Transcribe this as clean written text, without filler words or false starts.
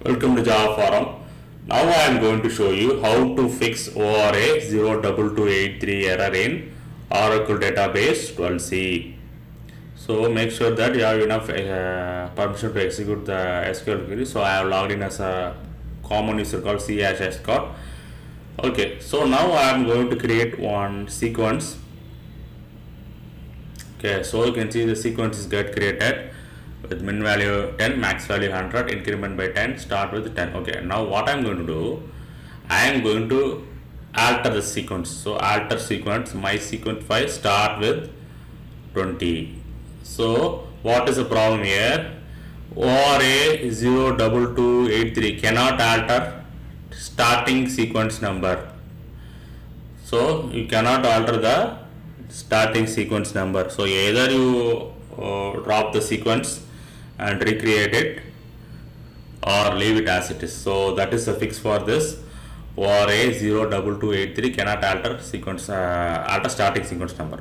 Welcome to Java Forum. Now I am going to show you how to fix ORA 02283 error in Oracle Database 12c. So make sure that you have enough permission to execute the SQL query. So I have logged in as a common user called c#escort. Okay, so now I am going to create one sequence. Okay, so you can see the sequence is get created with min value 10, max value 100, increment by 10, start with 10. Okay, now what I am going to do, I am going to alter the sequence. So alter sequence, my sequence file start with 20. So what is the problem here? ORA 02283 cannot alter starting sequence number. So you cannot alter the starting sequence number. So either you drop the sequence and recreate it or leave it as it is. So that is the fix for this. ORA 02283 cannot alter sequence alter starting sequence number.